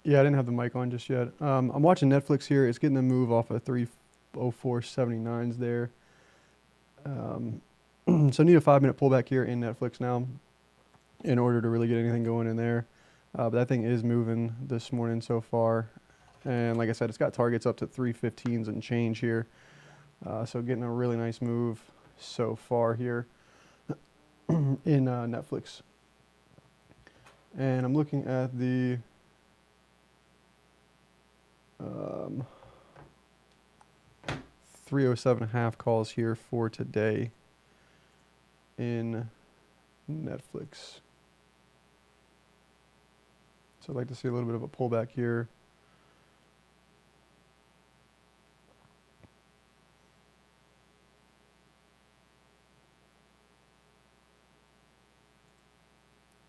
Yeah, I didn't have the mic on just yet. I'm watching Netflix here. It's getting the move off of 304.79s there. Um, so I need a 5 minute pullback here in Netflix now in order to really get anything going in there. But that thing is moving this morning so far. And like I said, it's got targets up to 315s and change here. So getting a really nice move so far here in Netflix. And I'm looking at the um, 307.5 calls here for today in Netflix. So I'd like to see a little bit of a pullback here.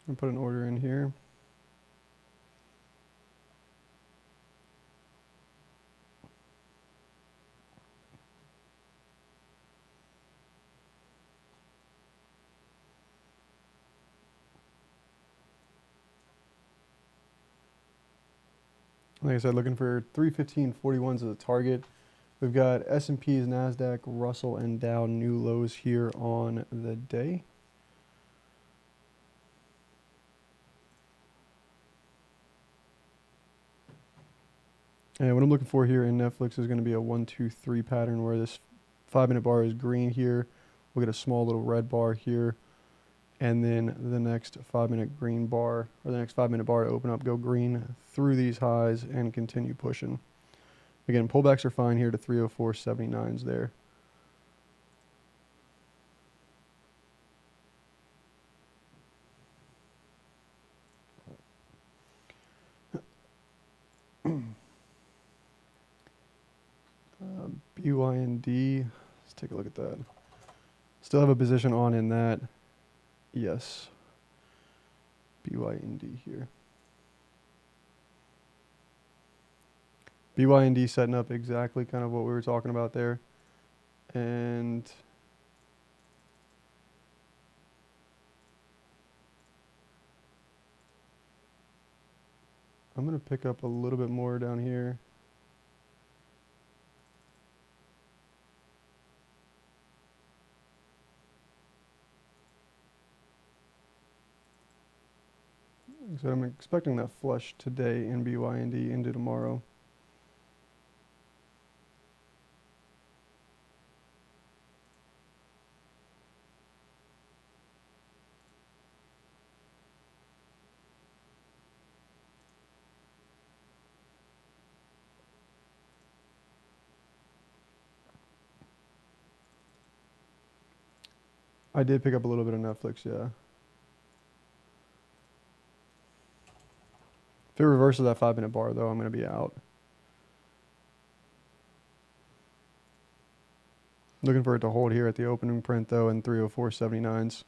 And put an order in here. Like I said, looking for 315.41s as a target. We've got S&P's, NASDAQ, Russell, and Dow new lows here on the day. And what I'm looking for here in Netflix is going to be a 1, 2, 3 pattern where this 5 minute bar is green here. We'll get a small little red bar here. And then the next 5 minute green bar, or the next 5 minute bar to open up, go green through these highs and continue pushing. Again, pullbacks are fine here to 304.79s there. BYND, let's take a look at that. Still have a position on in that. Yes. BYND here. BYND setting up exactly kind of what we were talking about there. And I'm going to pick up a little bit more down here. So I'm expecting that flush today in BYND into tomorrow. I did pick up a little bit of Netflix, yeah. If it reverses that 5 minute bar, though, I'm going to be out. Looking for it to hold here at the opening print, though, in 304.79s.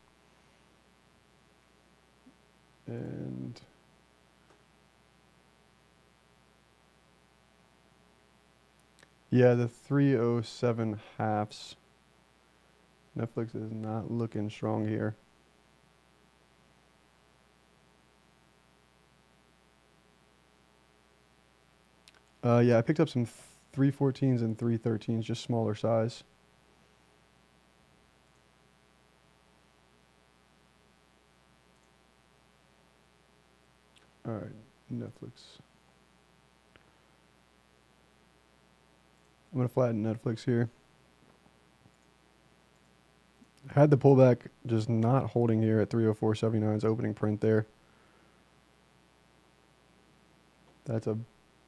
And yeah, the 307 halves. Netflix is not looking strong here. Yeah, I picked up some 314s and 313s, just smaller size. All right, Netflix. I'm going to flatten Netflix here. Had the pullback, just not holding here at 304.79's opening print there. That's a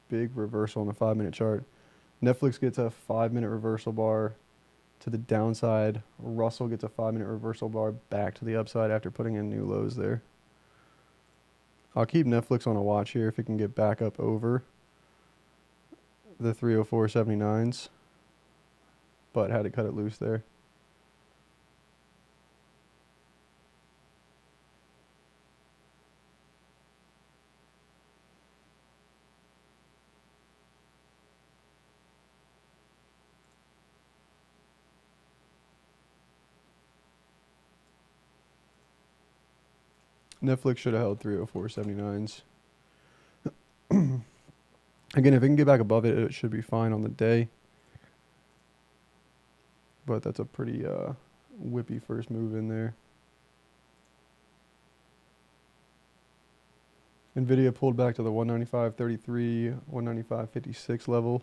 big reversal on the 5 minute chart. Netflix gets a 5 minute reversal bar to the downside. Russell gets a 5 minute reversal bar back to the upside after putting in new lows there. I'll keep Netflix on a watch here if it can get back up over the 304.79's, but had to cut it loose there. Netflix should have held 304.79's. Again, if it can get back above it, it should be fine on the day. But that's a pretty whippy first move in there. Nvidia pulled back to the 195.33, 195.56 level.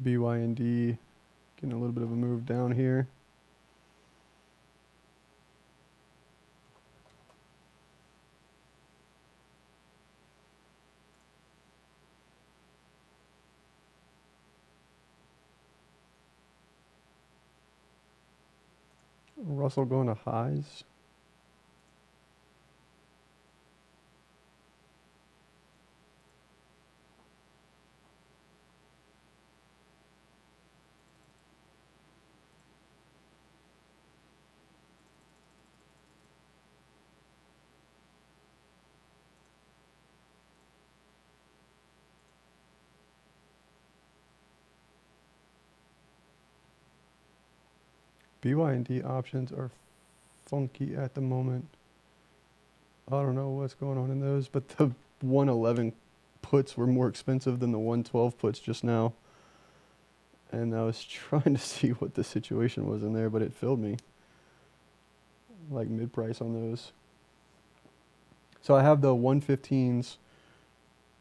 BYND getting a little bit of a move down here. Russell going to highs. BYND options are funky at the moment. I don't know what's going on in those, but the 111 puts were more expensive than the 112 puts just now. And I was trying to see what the situation was in there, but it filled me. Like mid-price on those. So I have the 115s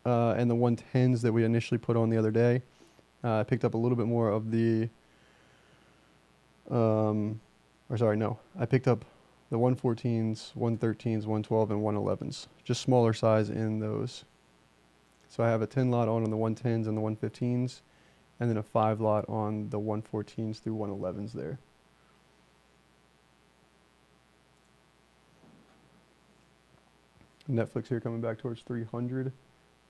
and the 110s that we initially put on the other day. I picked up a little bit more of the I picked up the 114s, 113s, 112, and 111s. Just smaller size in those. So I have a 10 lot on the 110s and the 115s, and then a 5 lot on the 114s through 111s there. Netflix here coming back towards 300.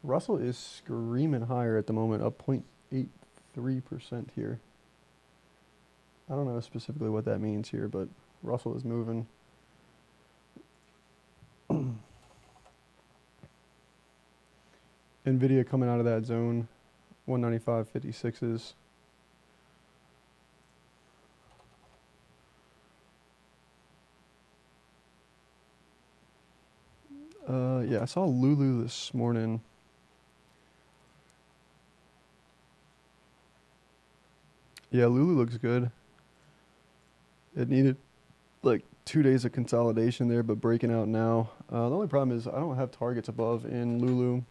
Russell is screaming higher at the moment, up 0.83% here. I don't know specifically what that means here, but Russell is moving. Nvidia coming out of that zone, 195.56s. Yeah, I saw Lulu this morning. Yeah, Lulu looks good. It needed like 2 days of consolidation there, but breaking out now. The only problem is I don't have targets above in Lulu.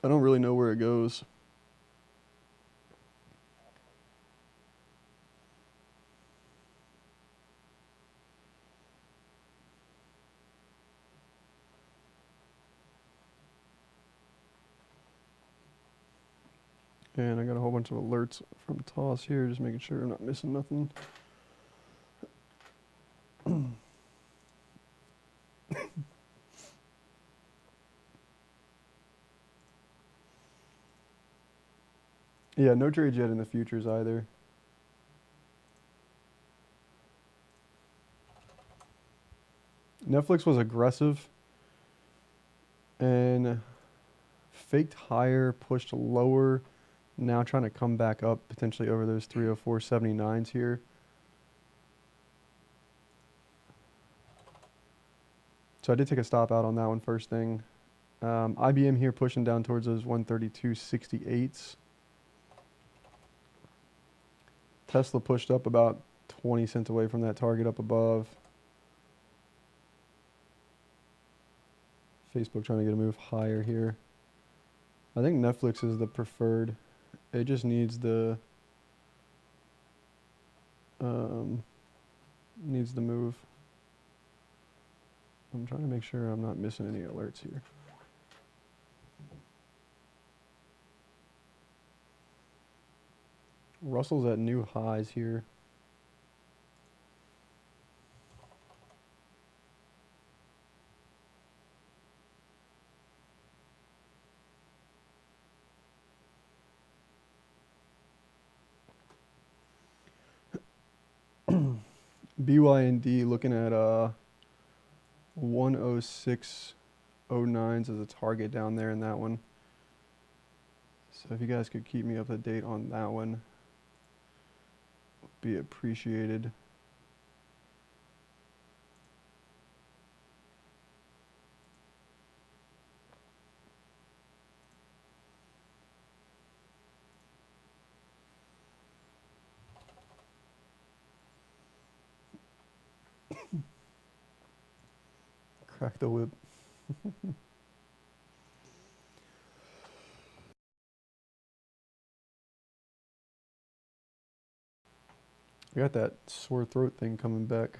I don't really know where it goes. And I got a whole bunch of alerts from Toss here, just making sure I'm not missing nothing. Yeah, no trades yet in the futures either. Netflix was aggressive and faked higher, pushed lower. Now trying to come back up potentially over those 304.79s here. So I did take a stop out on that one first thing. IBM here pushing down towards those 132.68s. Tesla pushed up about 20 cents away from that target up above. Facebook trying to get a move higher here. I think Netflix is the preferred. It just needs the move. I'm trying to make sure I'm not missing any alerts here. Russell's at new highs here. BYND looking at 106.09s as a target down there in that one. So if you guys could keep me up to date on that one, be appreciated. Crack the whip. I got that sore throat thing coming back.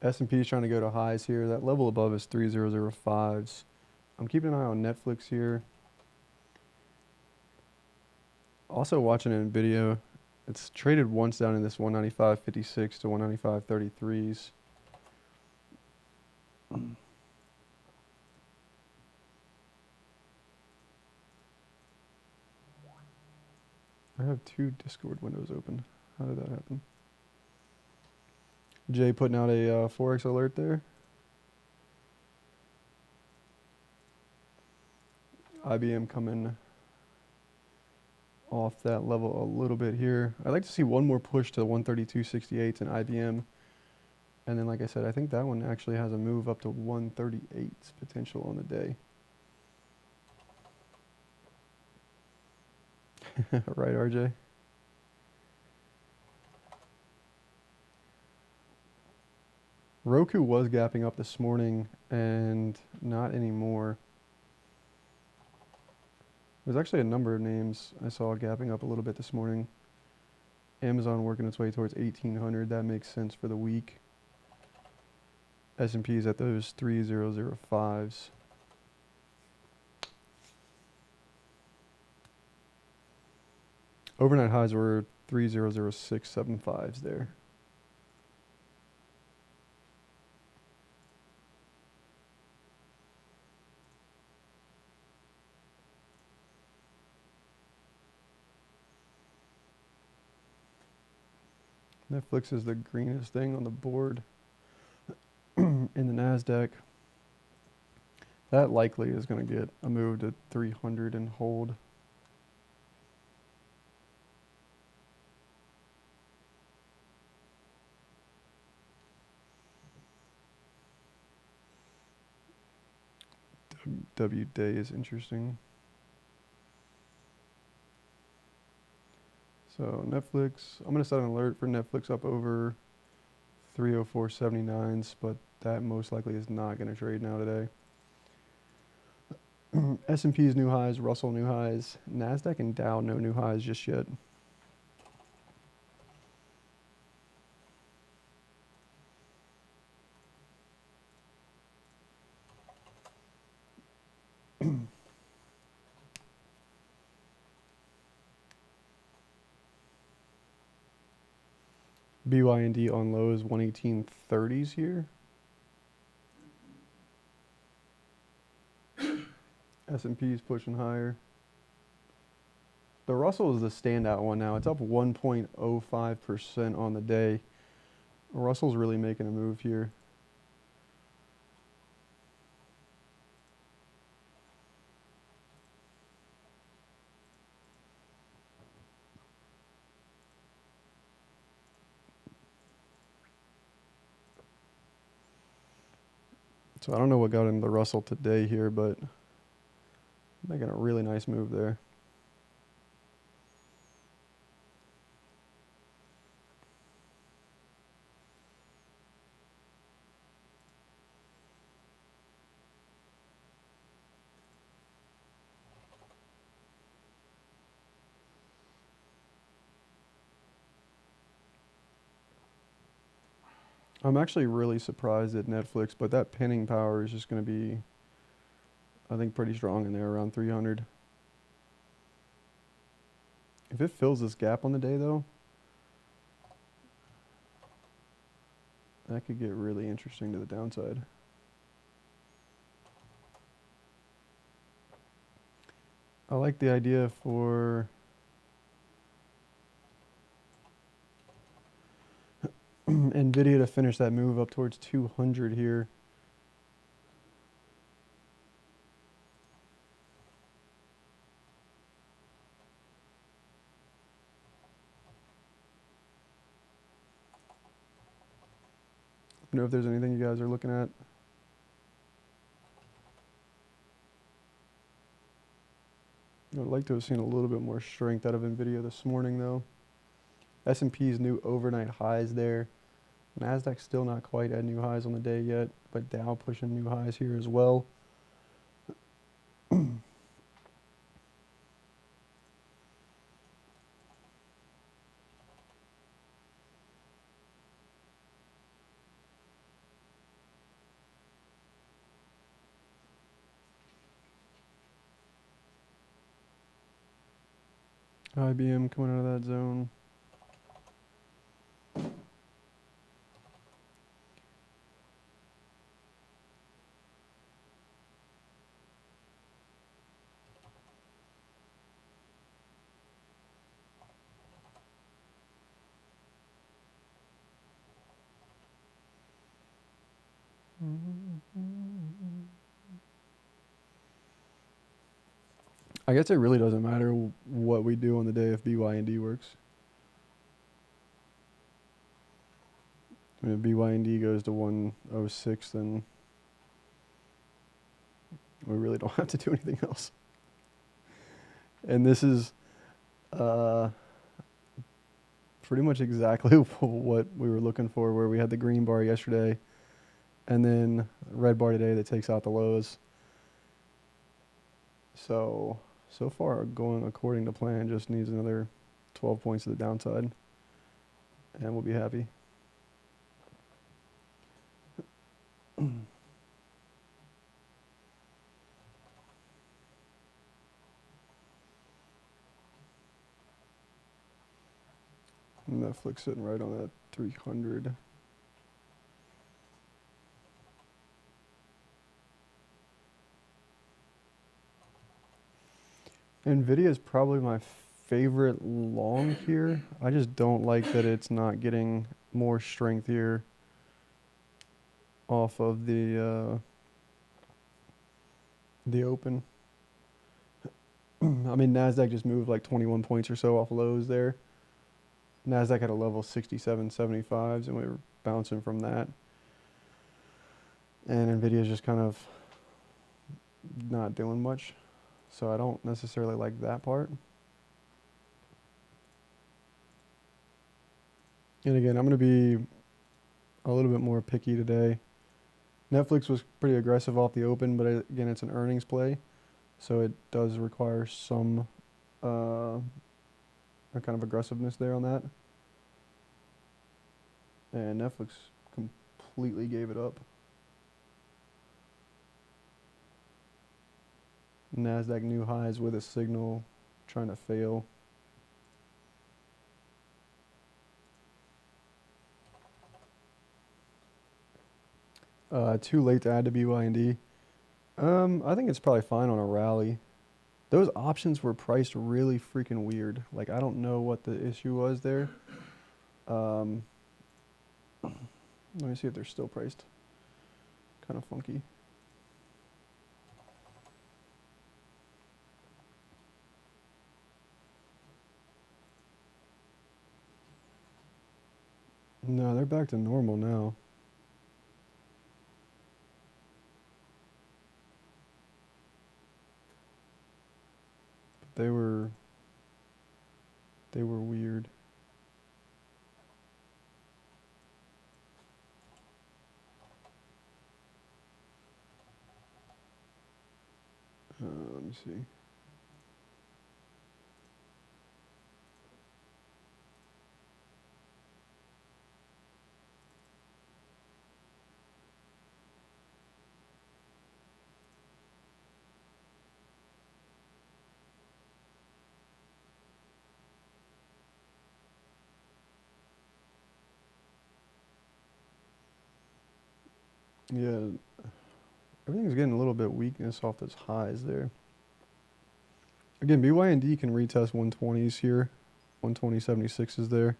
S&P is trying to go to highs here. That level above is 3005s. I'm keeping an eye on Netflix here. Also watching NVIDIA. It's traded once down in this 195.56 to 195.33s. I have 2 Discord windows open. How did that happen? Jay putting out a Forex alert there. IBM coming off that level a little bit here. I'd like to see one more push to 132.68 in IBM. And then, like I said, I think that one actually has a move up to 138's potential on the day. Right, RJ? Roku was gapping up this morning and not anymore. There's actually a number of names I saw gapping up a little bit this morning. Amazon working its way towards 1800. That makes sense for the week. S&P is at those 3005s. Overnight highs were 300675s there. Netflix is the greenest thing on the board in the NASDAQ. That likely is going to get a move to 300 and hold. W day is interesting. So Netflix, I'm going to set an alert for Netflix up over 304.79s, but that most likely is not going to trade now today. S&P's new highs, Russell new highs, NASDAQ and Dow no new highs just yet. BYND on lows 118.30s here. S&P is pushing higher. The Russell is the standout one now. It's up 1.05% on the day. Russell's really making a move here. So I don't know what got into the Russell today here, but making a really nice move there. I'm actually really surprised at Netflix, but that pinning power is just going to be, I think, pretty strong in there around 300. If it fills this gap on the day, though, that could get really interesting to the downside. I like the idea for NVIDIA to finish that move up towards 200 here. Let me know if there's anything you guys are looking at. I would like to have seen a little bit more strength out of NVIDIA this morning, though. S&P's new overnight highs there. Nasdaq's still not quite at new highs on the day yet, but Dow pushing new highs here as well. IBM coming out of that zone. I guess it really doesn't matter what we do on the day if BYND works. I mean, if BYND goes to 106, then we really don't have to do anything else. And this is pretty much exactly what we were looking for, where we had the green bar yesterday and then red bar today that takes out the lows. So far going according to plan, just needs another 12 points to the downside and we'll be happy. Netflix sitting right on that 300. NVIDIA is probably my favorite long here. I just don't like that it's not getting more strength here off of the open. I mean, Nasdaq just moved like 21 points or so off lows there. Nasdaq had a level 67.75s, and we were bouncing from that. And NVIDIA is just kind of not doing much, so I don't necessarily like that part. And again, I'm going to be a little bit more picky today. Netflix was pretty aggressive off the open, but again, it's an earnings play, so it does require some kind of aggressiveness there on that. And Netflix completely gave it up. Nasdaq new highs with a signal trying to fail. Too late to add to BYND. I think it's probably fine on a rally. Those options were priced really freaking weird. Like, I don't know what the issue was there. Let me see if they're still priced. Kind of funky. No, they're back to normal now. But they were weird. Let me see. Yeah, everything's getting a little bit weakness off those highs there. Again, BYND can retest 120s here. 120.76 is there.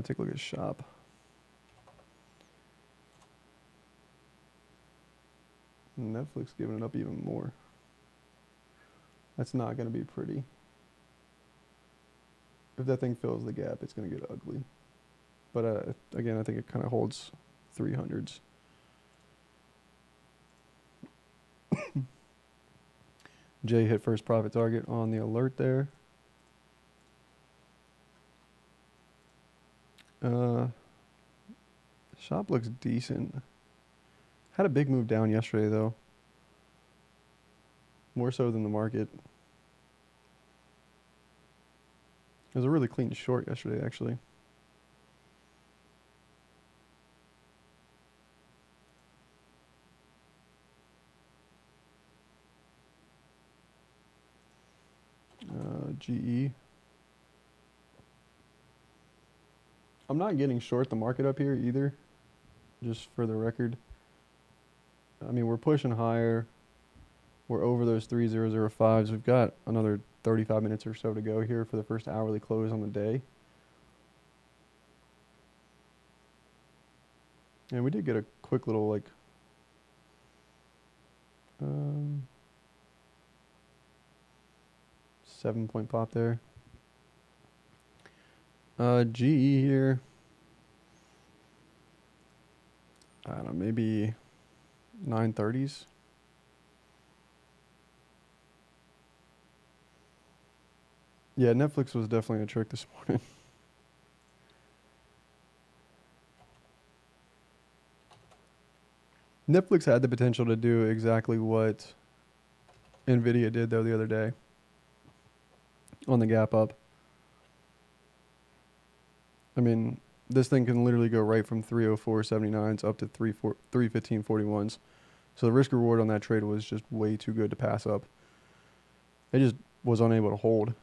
Take a look at shop. Netflix giving it up even more. That's not going to be pretty. If that thing fills the gap, it's going to get ugly. But again, I think it kind of holds 300s. J hit first profit target on the alert there. Shop looks decent. Had a big move down yesterday though. More so than the market. It was a really clean short yesterday actually. GE. I'm not getting short the market up here either, just for the record. I mean, we're pushing higher. We're over those 3005s. We've got another 35 minutes or so to go here for the first hourly close on the day. And we did get a quick little like 7-point pop there. GE here. I don't know, maybe 930s. Yeah, Netflix was definitely a trick this morning. Netflix had the potential to do exactly what Nvidia did though the other day on the gap up. I mean, this thing can literally go right from 304.79s up to 315.41s. So the risk reward on that trade was just way too good to pass up. It just was unable to hold.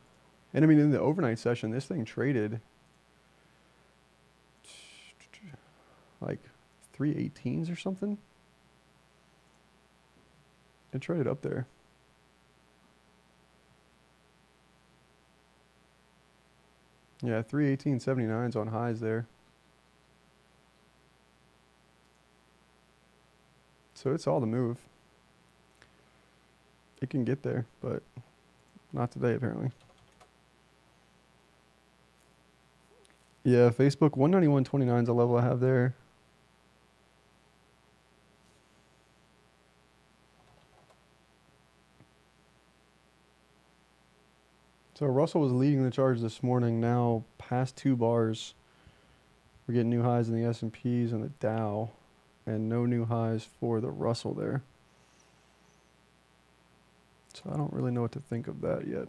And I mean, in the overnight session, this thing traded like 318s or something. It traded up there. Yeah, 318.79s on highs there. So it's all the move. It can get there, but not today apparently. Yeah, Facebook 191.29 is a level I have there. So Russell was leading the charge this morning. Now past 2 bars, we're getting new highs in the S&Ps and the Dow, and no new highs for the Russell there. So I don't really know what to think of that yet.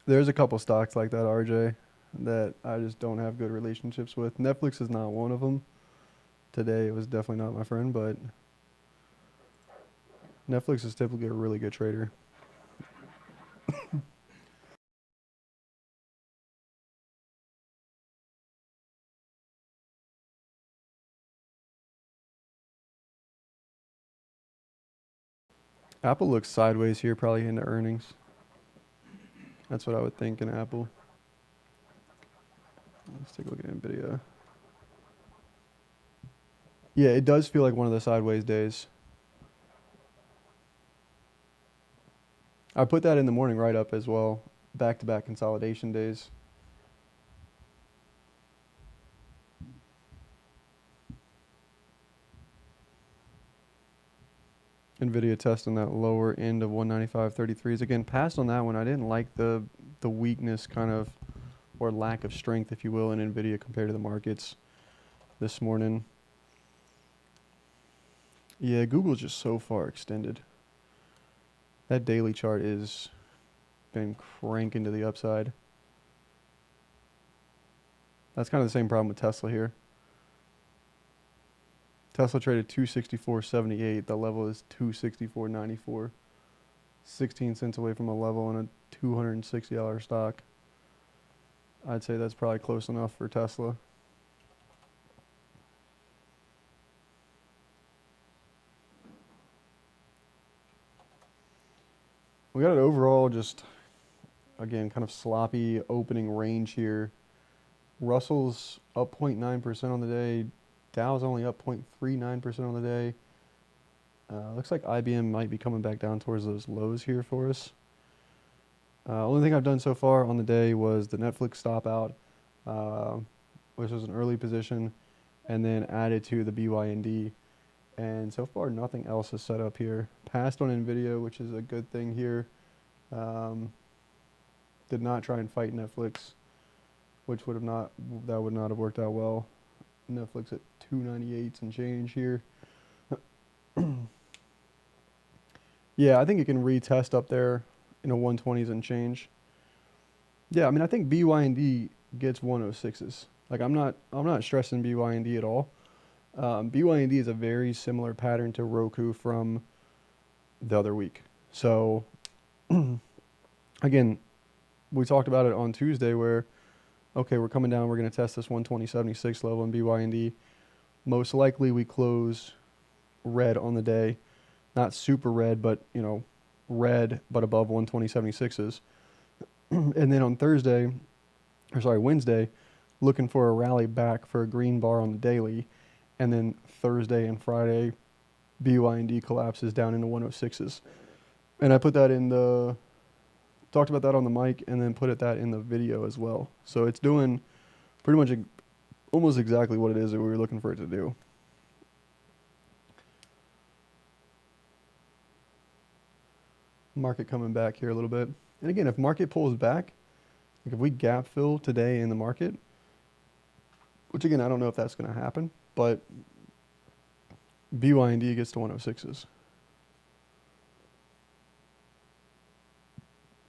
There's a couple stocks like that, RJ, that I just don't have good relationships with. Netflix is not one of them. Today it was definitely not my friend, but Netflix is typically a really good trader. Apple looks sideways here, probably into earnings. That's what I would think in Apple. Let's take a look at Nvidia. Yeah, it does feel like one of the sideways days. I put that in the morning write-up as well. Back-to-back consolidation days. Nvidia testing that lower end of 195.33s. Again, passed on that one. I didn't like the weakness kind of, or lack of strength, if you will, in Nvidia compared to the markets this morning. Yeah, Google's just so far extended. That daily chart is been cranking to the upside. That's kind of the same problem with Tesla here. Tesla traded 264.78. The level is 264.94. 16 cents away from a level on a $260 stock. I'd say that's probably close enough for Tesla. we got an overall just, again, kind of sloppy opening range here. Russell's up 0.9% on the day. Dow's only up 0.39% on the day. Looks like IBM might be coming back down towards those lows here for us. Only thing I've done so far on the day was the Netflix stop out, which was an early position, and then added to the BYND. And so far, nothing else is set up here. Passed on NVIDIA, which is a good thing here. Did not try and fight Netflix, which would not have worked out well. Netflix at 298 and change here. Yeah, I think it can retest up there in a 120s and change. Yeah, I mean, I think BYND gets 106s. Like, I'm not stressing BYND at all. BYND is a very similar pattern to Roku from the other week. So, again, we talked about it on Tuesday where, okay, we're coming down, we're going to test this 120.76 level in BYND. Most likely we close red on the day. Not super red, but, red, but above 120.76s. And then on Wednesday, looking for a rally back for a green bar on the daily. And then Thursday and Friday, BYND collapses down into 106s. And I put that talked about that on the mic and then put that in the video as well. So it's doing pretty much almost exactly what it is that we were looking for it to do. Market coming back here a little bit. And again, if market pulls back, like if we gap fill today in the market, which again, I don't know if that's going to happen, but BYND gets to 106s.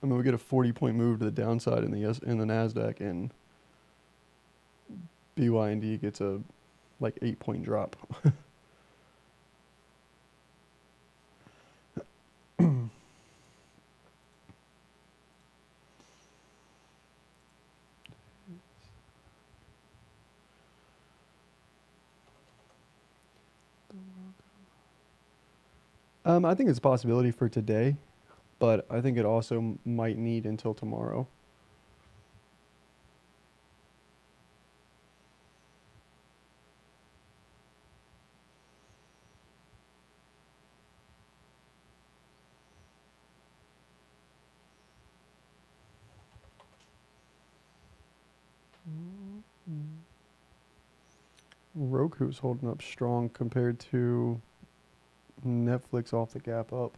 I mean, we get a 40-point move to the downside in the Nasdaq, and BYND gets a 8-point drop. I think it's a possibility for today, but I think it also might need until tomorrow. Roku's holding up strong compared to Netflix off the gap up.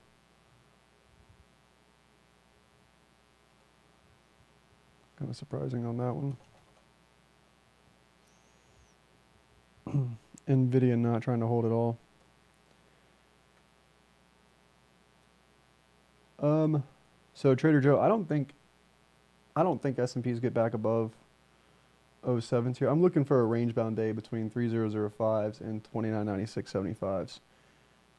Kind of surprising on that one. NVIDIA not trying to hold it all. So Trader Joe, I don't think S&Ps get back above 07s here. I'm looking for a range bound day between 3005s and 2996.75s.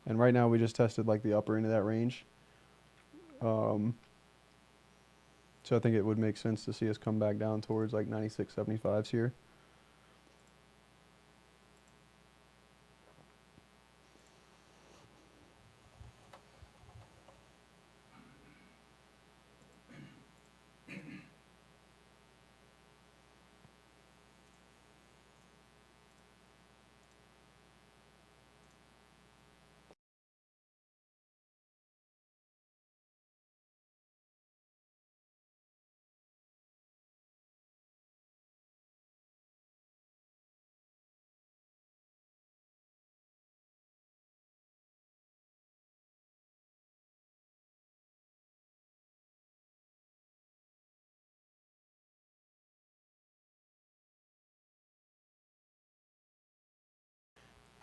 And right now we just tested the upper end of that range. So I think it would make sense to see us come back down towards 96.75s here.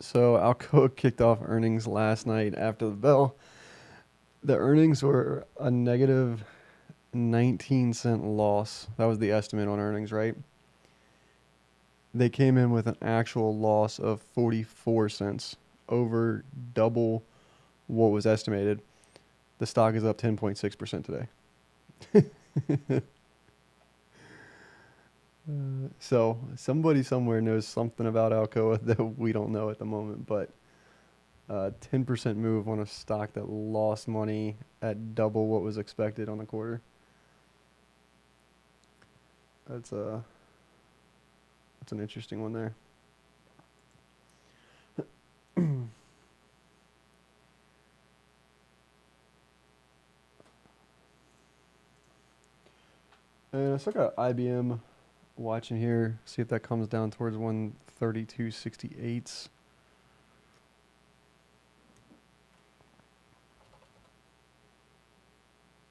So Alcoa kicked off earnings last night after the bell. The earnings were a negative 19-cent loss. That was the estimate on earnings, right? They came in with an actual loss of 44 cents, over double what was estimated. The stock is up 10.6% today. So somebody somewhere knows something about Alcoa that we don't know at the moment, but 10% move on a stock that lost money at double what was expected on the quarter. That's a that's an interesting one there. And I still got IBM watching here. See if that comes down towards 132.68.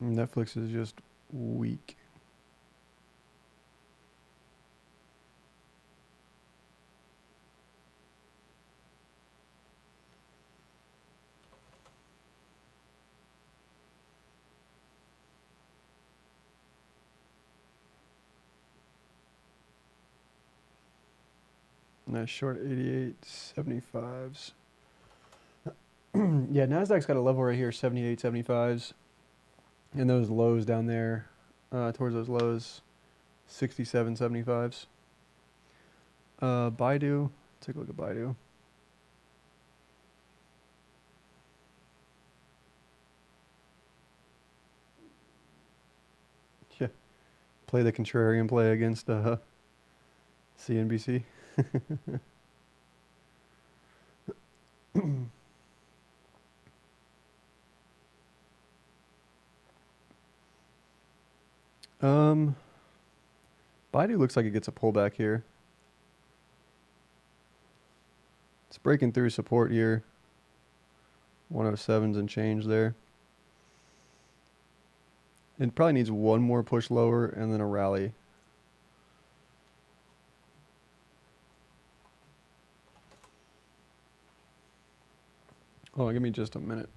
Netflix is just weak. Nice short 88.75s. Yeah, Nasdaq's got a level right here, 78.75s. And those lows down there, towards those lows, 67.75s. Baidu, take a look at Baidu. Yeah, play the contrarian play against CNBC. Um, Baidu looks like it gets a pullback here. It's breaking through support here. 107s and change there. It probably needs one more push lower and then a rally. Hold on, give me just a minute.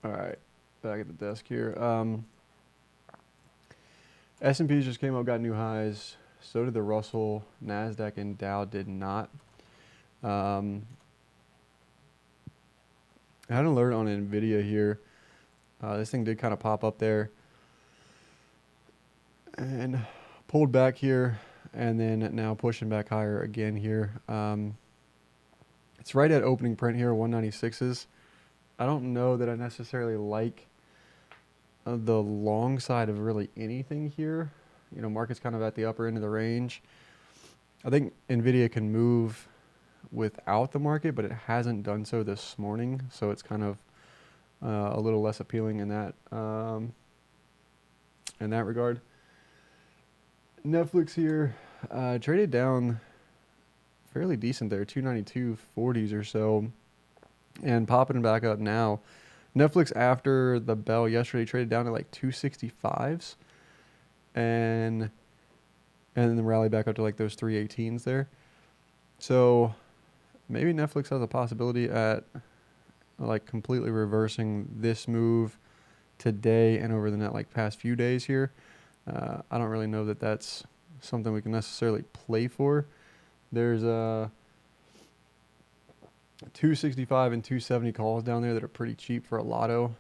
All right, back at the desk here. S&Ps just came up, got new highs. So did the Russell, Nasdaq, and Dow did not. I had an alert on Nvidia here. This thing did kind of pop up there and pulled back here, and then now pushing back higher again here. It's right at opening print here, 196s. I don't know that I necessarily like the long side of really anything here. You know, market's kind of at the upper end of the range. I think Nvidia can move without the market, but it hasn't done so this morning, so it's kind of a little less appealing in that regard. Netflix here traded down fairly decent there, 292.40s or so, and popping back up now. Netflix after the bell yesterday traded down to like 265s, and then rally back up to like those 318s there. So maybe Netflix has a possibility at like completely reversing this move today and over the past few days here. I don't really know that that's something we can necessarily play for. There's 265 and 270 calls down there that are pretty cheap for a lotto.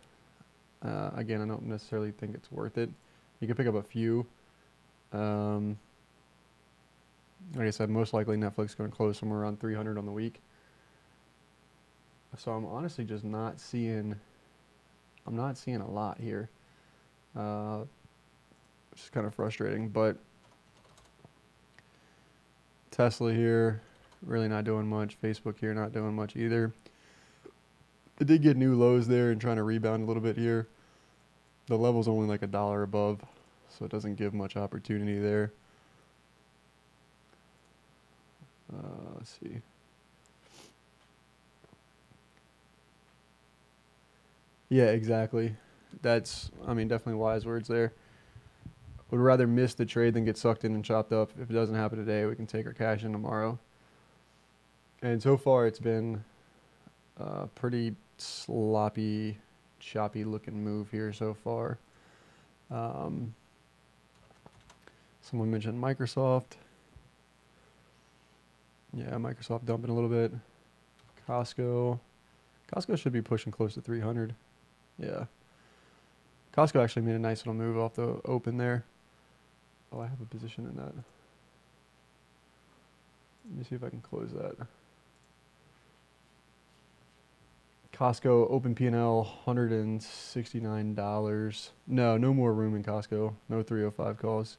Again, I don't necessarily think it's worth it. You can pick up a few. Like I said, most likely Netflix going to close somewhere around 300 on the week. So I'm honestly just not seeing. I'm not seeing a lot here, which is kind of frustrating. But Tesla here, really not doing much. Facebook here, not doing much either. It did get new lows there and trying to rebound a little bit here. The level's only like $1 above, so it doesn't give much opportunity there. Let's see. Yeah, exactly. That's, I mean, definitely wise words there. Would rather miss the trade than get sucked in and chopped up. If it doesn't happen today, we can take our cash in tomorrow. And so far, it's been a pretty sloppy, choppy looking move here so far. Someone mentioned Microsoft. Yeah, Microsoft dumping a little bit. Costco. Costco should be pushing close to 300. Yeah. Costco actually made a nice little move off the open there. Oh, I have a position in that. Let me see if I can close that. Costco open P&L $169. No more room in Costco. No 305 calls.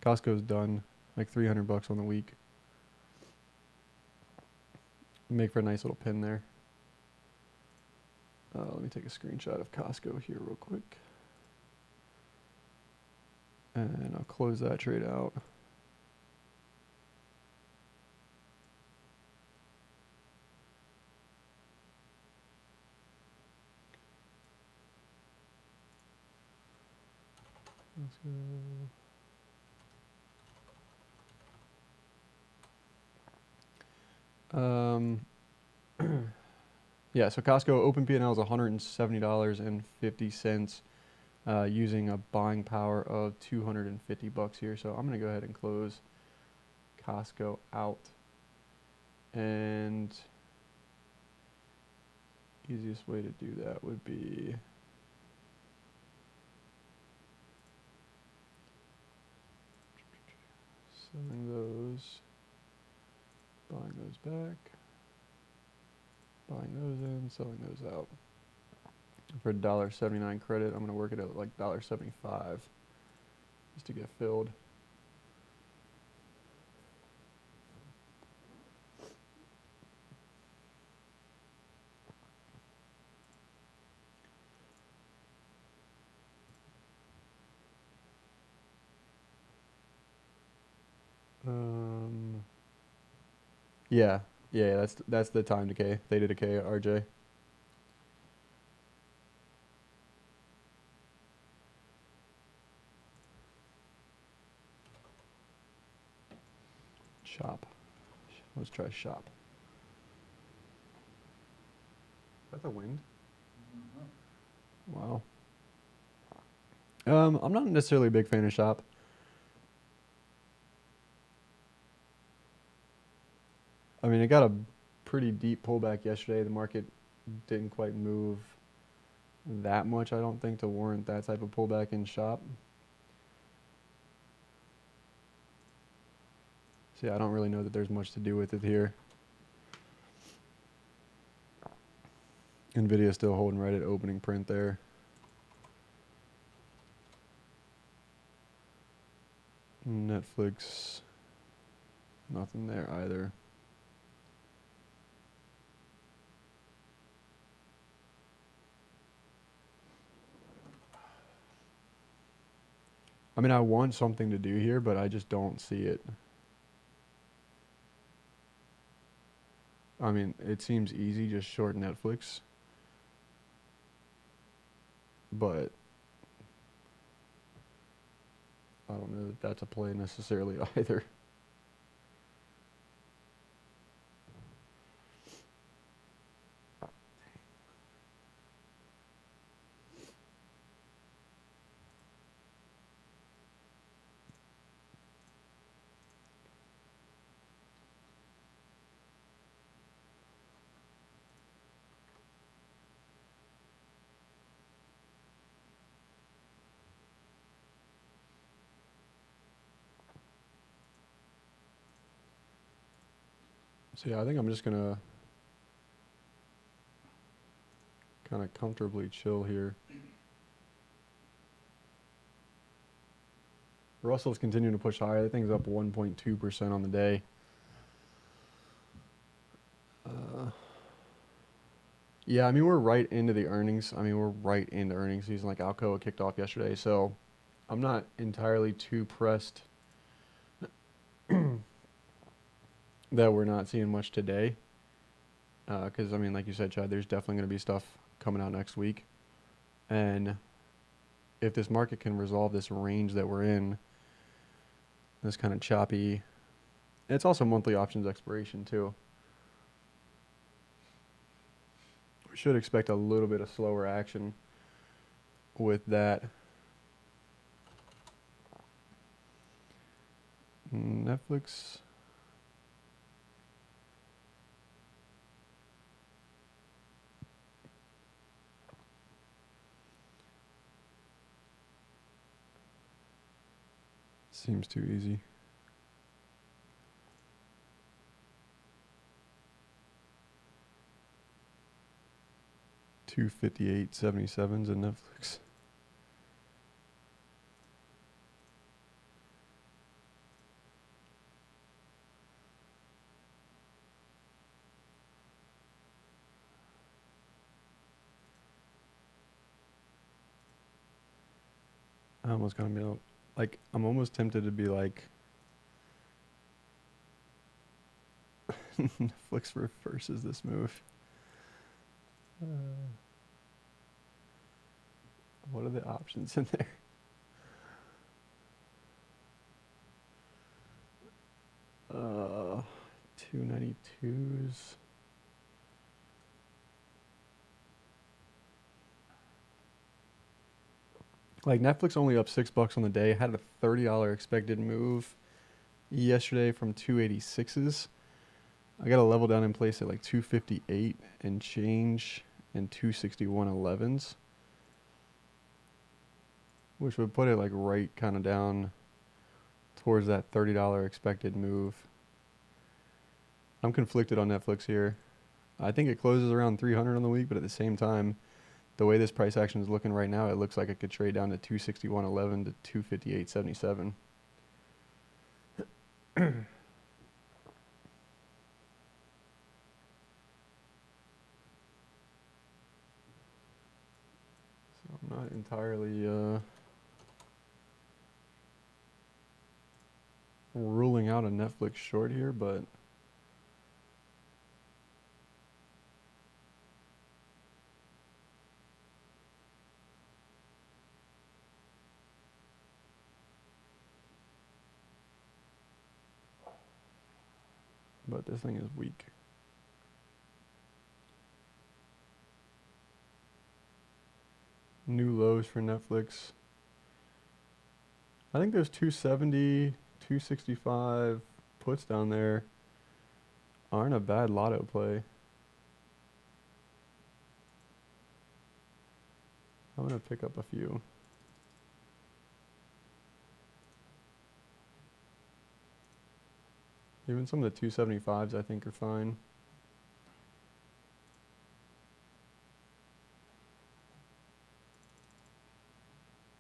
Costco's done. Like $300 on the week. Make for a nice little pin there. Let me take a screenshot of Costco here real quick. And I'll close that trade out. Let's go. Yeah, so Costco open P&L is $170.50 using a buying power of $250 here. So I'm going to go ahead and close Costco out. And easiest way to do that would be selling those, buying those back, buying those in, selling those out. For $1.79 credit, I'm going to work it at like $1.75 just to get filled. Yeah, that's the time decay. Theta decay, RJ. Shop. Let's try shop. Is that the wind? Wow. I'm not necessarily a big fan of Shop. I mean, it got a pretty deep pullback yesterday. The market didn't quite move that much, I don't think, to warrant that type of pullback in Shop. So yeah, I don't really know that there's much to do with it here. Nvidia still holding right at opening print there. Netflix, nothing there either. I mean, I want something to do here, but I just don't see it. I mean, it seems easy, just short Netflix. But I don't know that that's a play necessarily either. So yeah, I think I'm just gonna kind of comfortably chill here. Russell's continuing to push higher. That thing's up 1.2% on the day. Yeah, I mean, we're right into the earnings. I mean, we're right into earnings season. Like Alcoa kicked off yesterday, so I'm not entirely too pressed that we're not seeing much today. Because, I mean, like you said, Chad, there's definitely going to be stuff coming out next week. And if this market can resolve this range that we're in, this kind of choppy, it's also monthly options expiration too. We should expect a little bit of slower action with that. Netflix. Seems too easy. $258.77s in Netflix. I almost gonna be like, I'm almost tempted to be like, Netflix reverses this move. What are the options in there? 292s. Like Netflix only up $6 on the day. Had a $30 expected move yesterday from 286s. I got a level down in place at like 258 and change and 261.11s, which would put it like right kind of down towards that $30 expected move. I'm conflicted on Netflix here. I think it closes around 300 on the week, but at the same time, the way this price action is looking right now, it looks like it could trade down to 261.11 to 258.77. So I'm not entirely ruling out a Netflix short here, but this thing is weak. New lows for Netflix. I think there's 270, 265 puts down there aren't a bad lotto play. I'm going to pick up a few. Even some of the 275s I think are fine.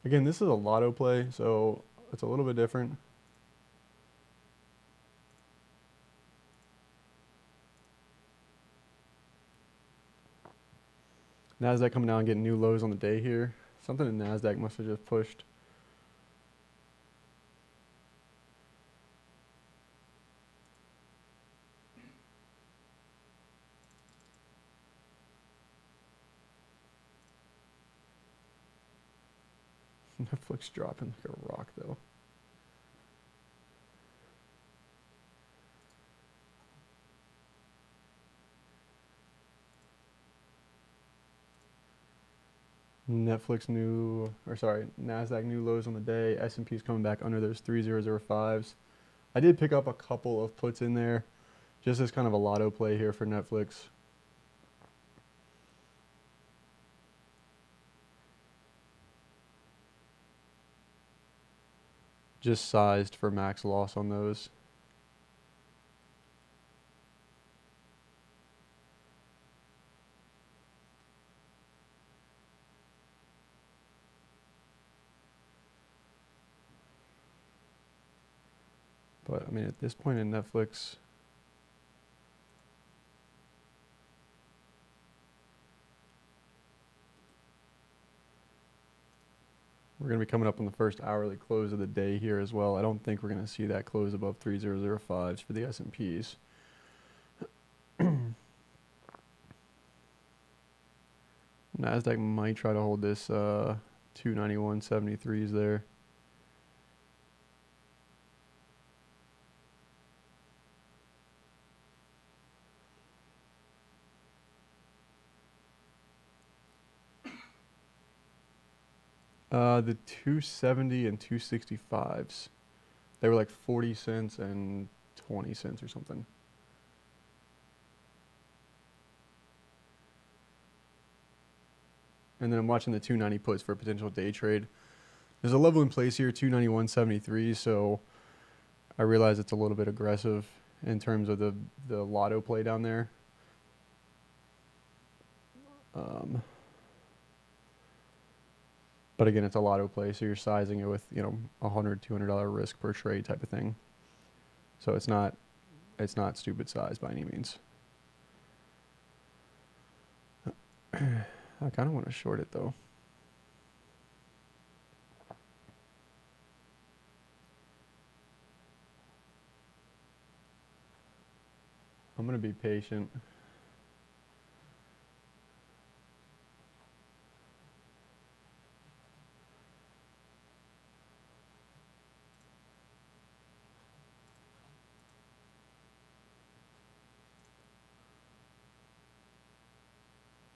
Again, this is a lotto play, so it's a little bit different. Nasdaq coming down and getting new lows on the day here. Something in Nasdaq must have just pushed. Netflix dropping like a rock though. Nasdaq new lows on the day. S&P's coming back under those 3005s. I did pick up a couple of puts in there, just as kind of a lotto play here for Netflix. Just sized for max loss on those. But I mean, at this point in Netflix, we're going to be coming up on the first hourly close of the day here as well. I don't think we're going to see that close above 3005s for the S&Ps. Nasdaq might try to hold this 291.73s there. The 270 and 265s, they were like 40 cents and 20 cents or something. And then I'm watching the 290 puts for a potential day trade. There's a level in place here, 291.73, so I realize it's a little bit aggressive in terms of the lotto play down there. But again, it's a lotto play, so you're sizing it with, you know, $100, $200 risk per trade type of thing. So it's not stupid size by any means. I kind of want to short it though. I'm going to be patient.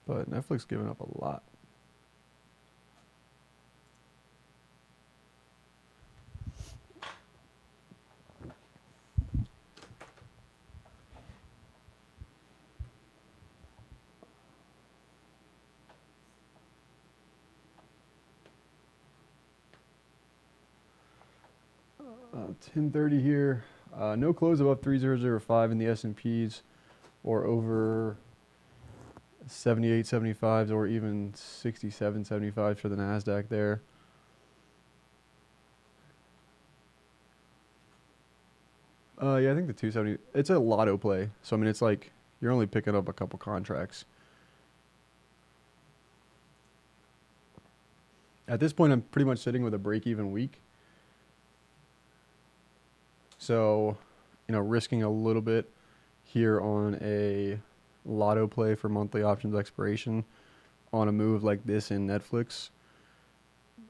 But Netflix giving up a lot. Uh, 10:30 here. No close above 3005 in the S&Ps, or over 78.75s, or even 67.75s for the Nasdaq there. Yeah, I think the 270. It's a lotto play, so I mean, it's like you're only picking up a couple contracts. At this point, I'm pretty much sitting with a break-even week. So, you know, risking a little bit here on a lotto play for monthly options expiration on a move like this in Netflix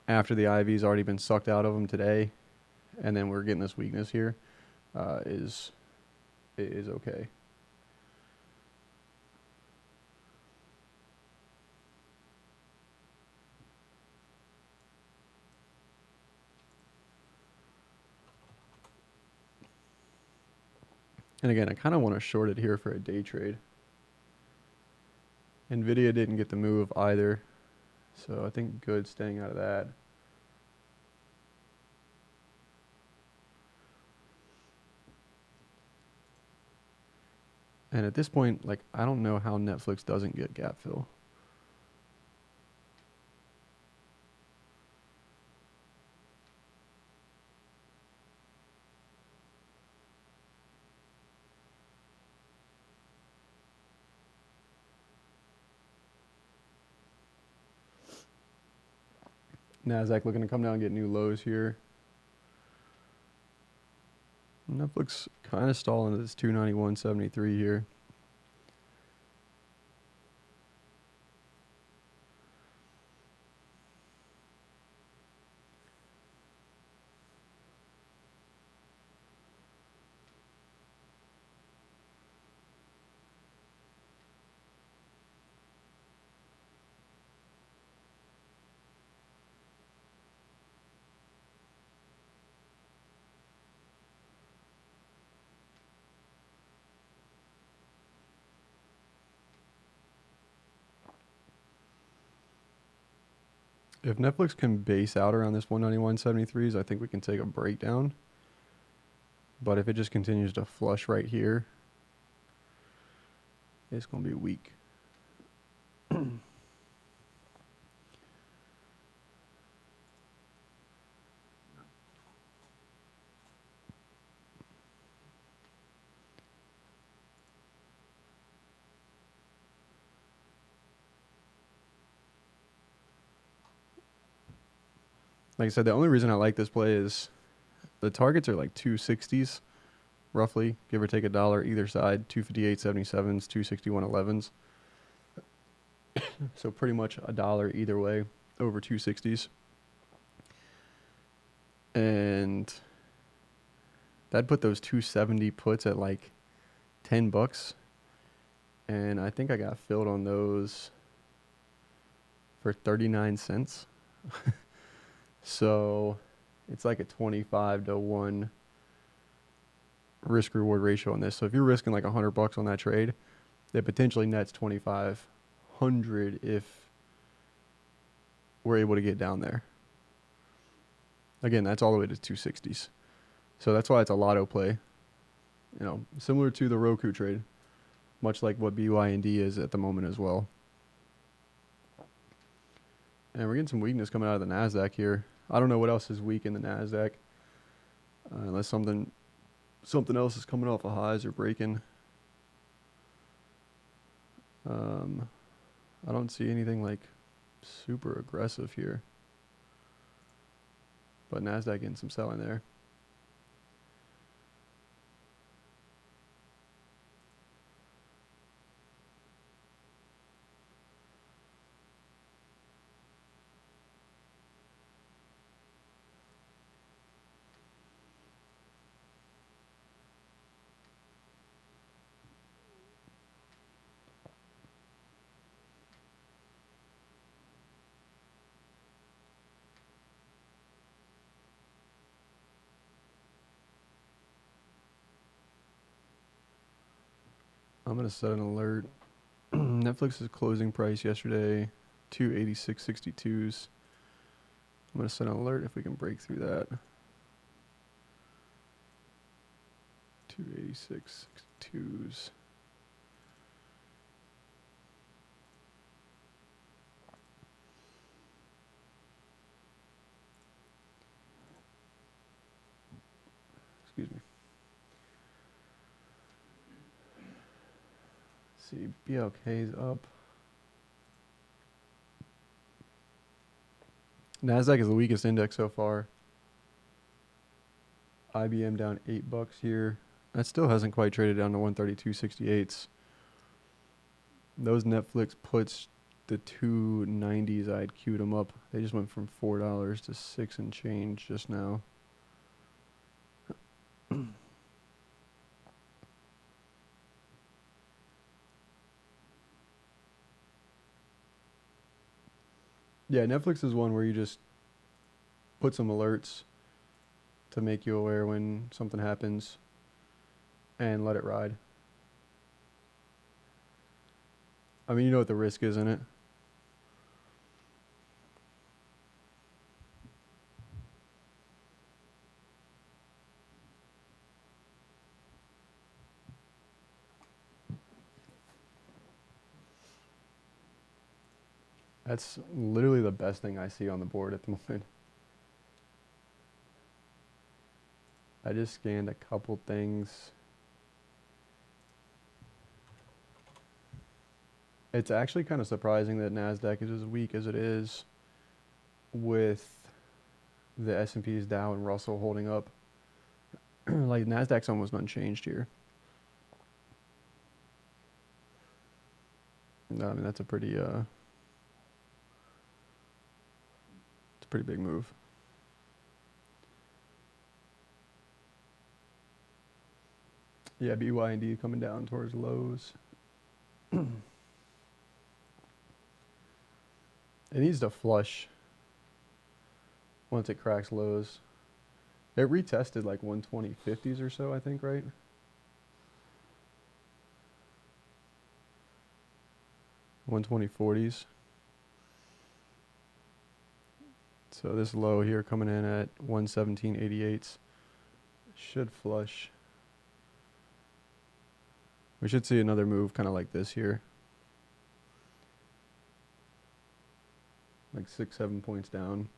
after the IV's already been sucked out of them today, and then we're getting this weakness here, is okay. And again, I kind of want to short it here for a day trade. Nvidia didn't get the move either, so I think good staying out of that. And at this point, like, I don't know how Netflix doesn't get gap fill. Nasdaq looking to come down and get new lows here. Netflix kind of stalling at this 291.73 here. If Netflix can base out around this 191.73s, I think we can take a breakdown. But if it just continues to flush right here, it's going to be weak. Like I said, the only reason I like this play is the targets are like 260s, roughly, give or take $1 either side, 258.77s, 261.11s. So pretty much $1 either way over 260s. And that put those 270 puts at like $10. And I think I got filled on those for 39 cents. So it's like a 25-to-1 risk reward ratio on this. So if you're risking like $100 on that trade, it potentially nets 2,500 if we're able to get down there. Again, that's all the way to 260s. So that's why it's a lotto play. You know, similar to the Roku trade, much like what BYND is at the moment as well. And we're getting some weakness coming out of the NASDAQ here. I don't know what else is weak in the NASDAQ. Unless something else is coming off of highs or breaking. I don't see anything like super aggressive here. But NASDAQ getting some selling there. I'm going to set an alert. Netflix's closing price yesterday, 286.62s. I'm going to set an alert if we can break through that. 286.62s. Excuse me. See, BLK's up. NASDAQ is the weakest index so far. IBM down $8 here. That still hasn't quite traded down to 132.68s. Those Netflix puts, the 290s, I'd queued them up. They just went from $4 to 6 and change just now. Yeah, Netflix is one where you just put some alerts to make you aware when something happens. and let it ride. I mean, you know what the risk is in it. That's literally the best thing I see on the board at the moment. I just scanned a couple things. It's actually kind of surprising that NASDAQ is as weak as it is with the S&P's Dow and Russell holding up. Like NASDAQ's almost unchanged here. No, I mean, that's a pretty, it's a pretty big move. Yeah, BYND coming down towards lows. It needs to flush once it cracks lows. It retested like 120.50s or so, I think, right? 120.40s. So this low here coming in at 117.88s should flush. We should see another move kind of like this here. Like 6-7 points down.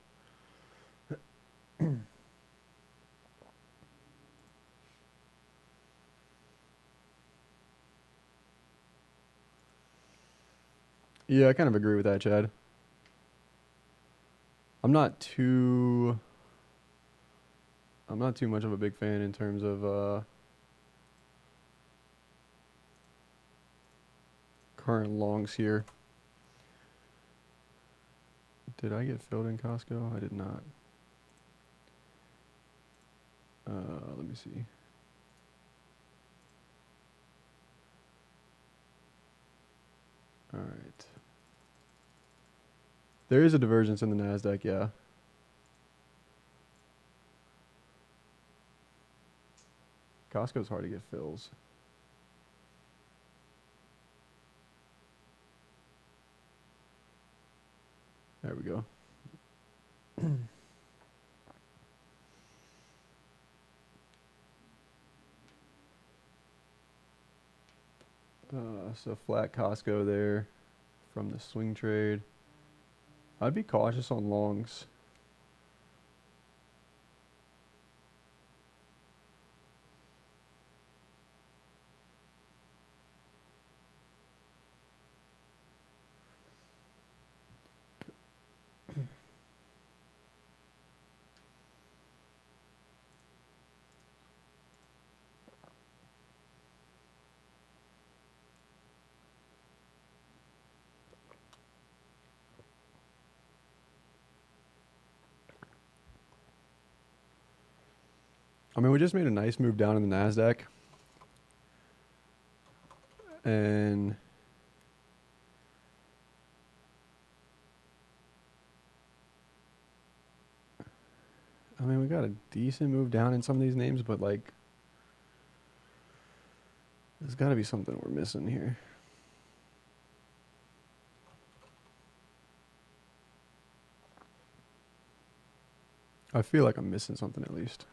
Yeah, I kind of agree with that, Chad. I'm not too much of a big fan in terms of current longs here. Did I get filled in Costco? I did not. Let me see. All right. There is a divergence in the NASDAQ, yeah. Costco's hard to get fills. There we go. So flat Costco there from the swing trade. I'd be cautious on longs. I mean, we just made a nice move down in the NASDAQ. And I mean, we got a decent move down in some of these names, but like, there's got to be something we're missing here. I feel like I'm missing something at least.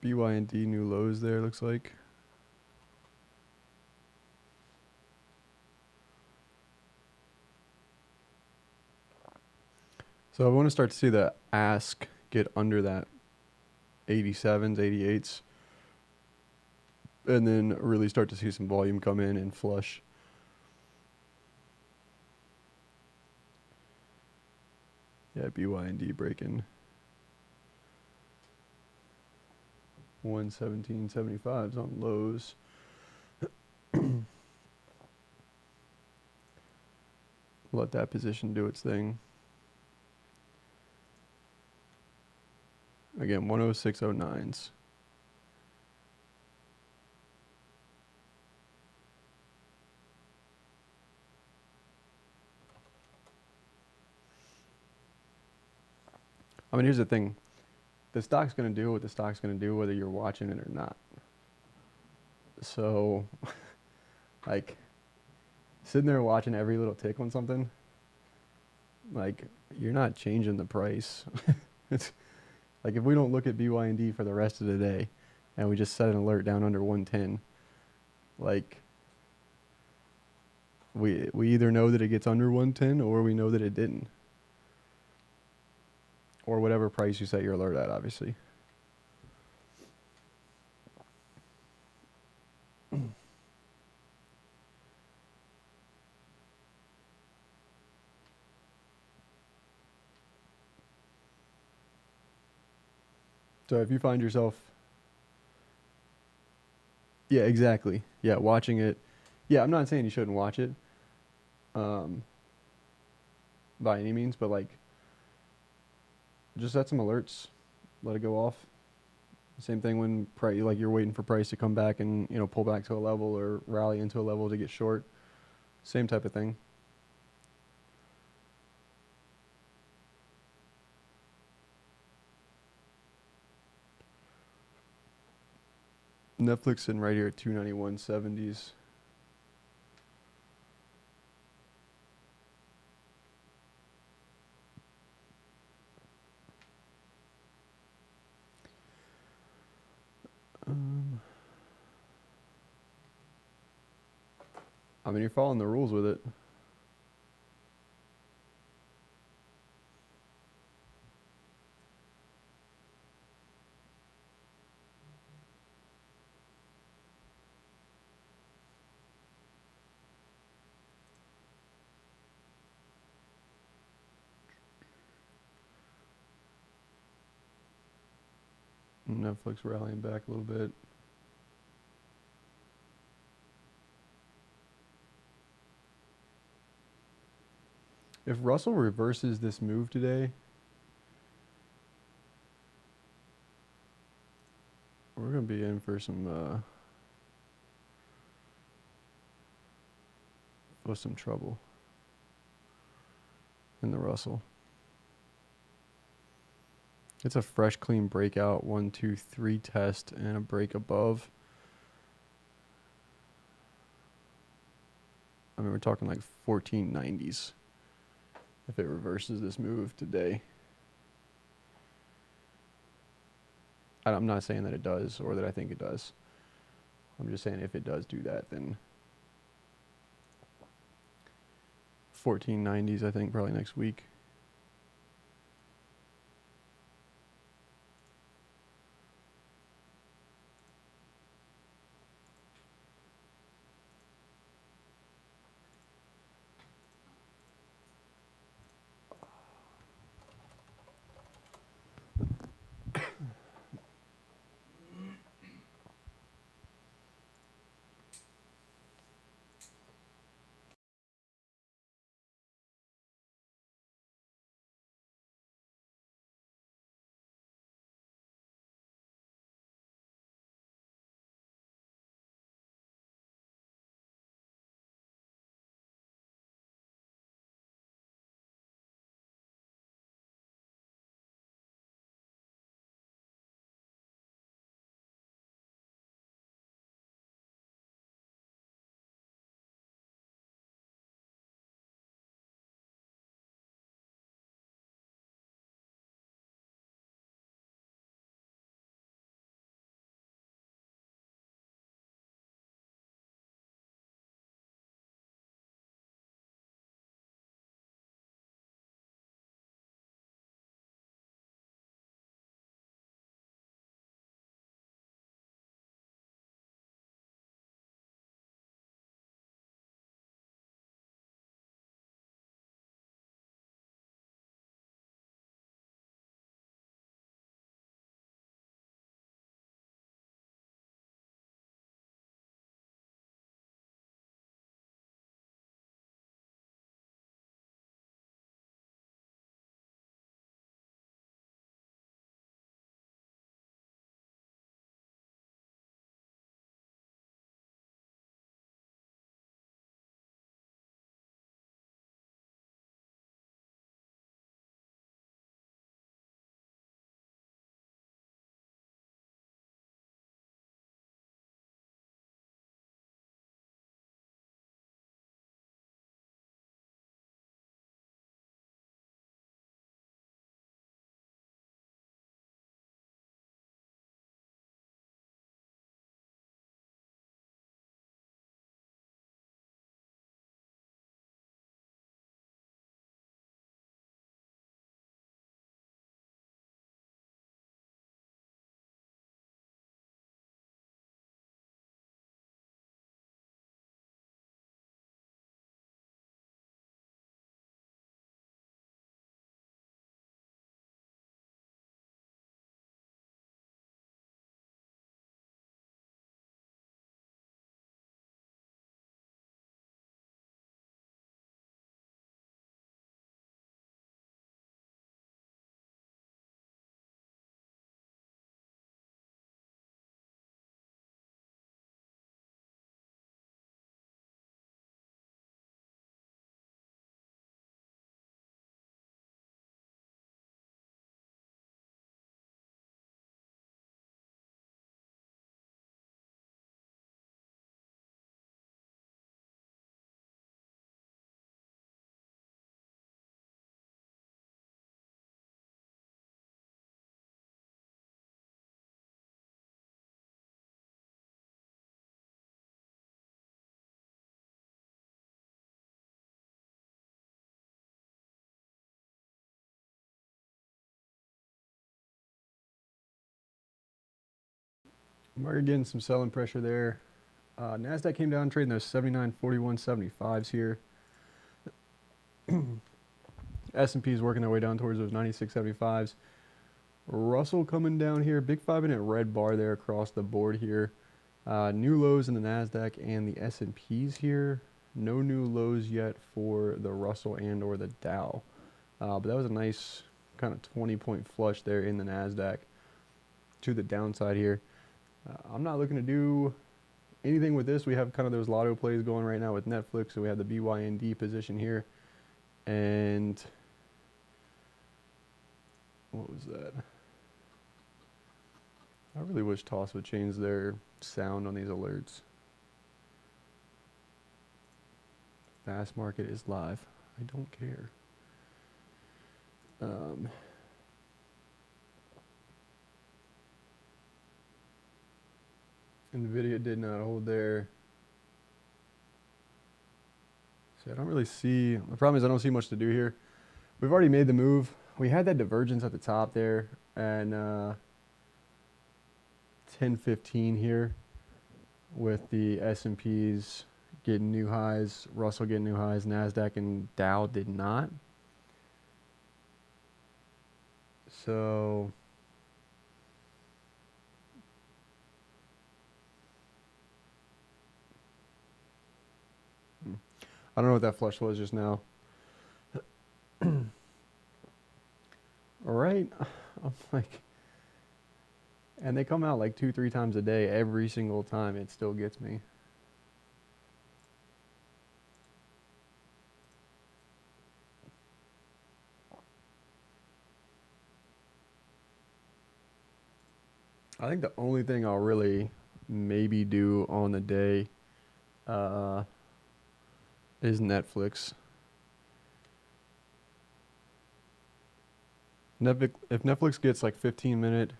BYND new lows there, looks like. So I want to start to see the ask get under that 87s, 88s. And then really start to see some volume come in and flush. Yeah, BYND breaking 117.75s on lows. Let that position do its thing. Again, 106.09s. I mean, here's the thing. The stock's going to do what the stock's going to do whether you're watching it or not. So, like, sitting there watching every little tick on something, like, you're not changing the price. It's like if we don't look at BYND for the rest of the day and we just set an alert down under 110, like, we either know that it gets under 110 or we know that it didn't. Or whatever price you set your alert at, obviously. So if you find yourself, yeah, exactly. Yeah, watching it. Yeah, I'm not saying you shouldn't watch it, um, by any means, but like, just set some alerts, let it go off. Same thing when price, like you're waiting for price to come back and pull back to a level or rally into a level to get short. Same type of thing. Netflix sitting right here at 291.70s. Um, I mean, you're following the rules with it. Netflix rallying back a little bit. If Russell reverses this move today, we're gonna be in for some trouble in the Russell. It's a fresh, clean breakout. 1, 2, 3 test and a break above. I mean, we're talking like 1490s if it reverses this move today. I'm not saying that it does or that I think it does. I'm just saying if it does do that, then 1490s, I think, probably next week. Market getting some selling pressure there. Nasdaq came down trading those 79.41.75s here. S&P is working their way down towards those 96.75s. Russell coming down here, big 5-minute red bar there across the board here. New lows in the Nasdaq and the S&Ps here. No new lows yet for the Russell and or the Dow. But that was a nice kind of 20-point flush there in the Nasdaq to the downside here. I'm not looking to do anything with this. We have kind of those lotto plays going right now with Netflix. So we have the BYND position here. And what was that? I really wish Toss would change their sound on these alerts. Fast market is live. I don't care. NVIDIA did not hold there. So I don't really see, the problem is I don't see much to do here. We've already made the move. We had that divergence at the top there and 10.15 here with the S&Ps getting new highs, Russell getting new highs, Nasdaq and Dow did not. So I don't know what that flush was just now. All right. I'm like, and they come out like 2-3 times a day. Every single time it still gets me. I think the only thing I'll really maybe do on the day is Netflix. If Netflix gets like 15-minute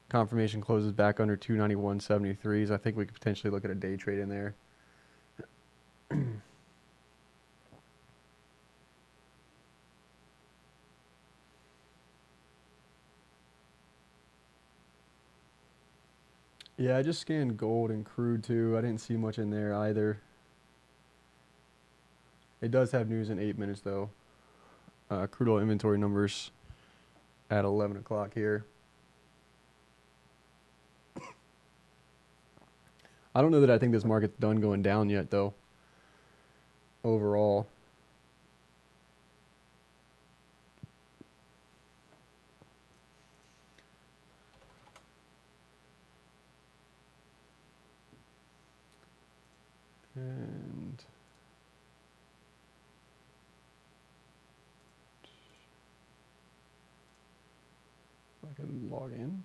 confirmation closes back under 291.73s, I think we could potentially look at a day trade in there. Yeah, I just scanned gold and crude too. I didn't see much in there either. It does have news in 8 minutes though. Crude oil inventory numbers at 11 o'clock here. I don't know that I think this market's done going down yet though. Overall. And I can log in.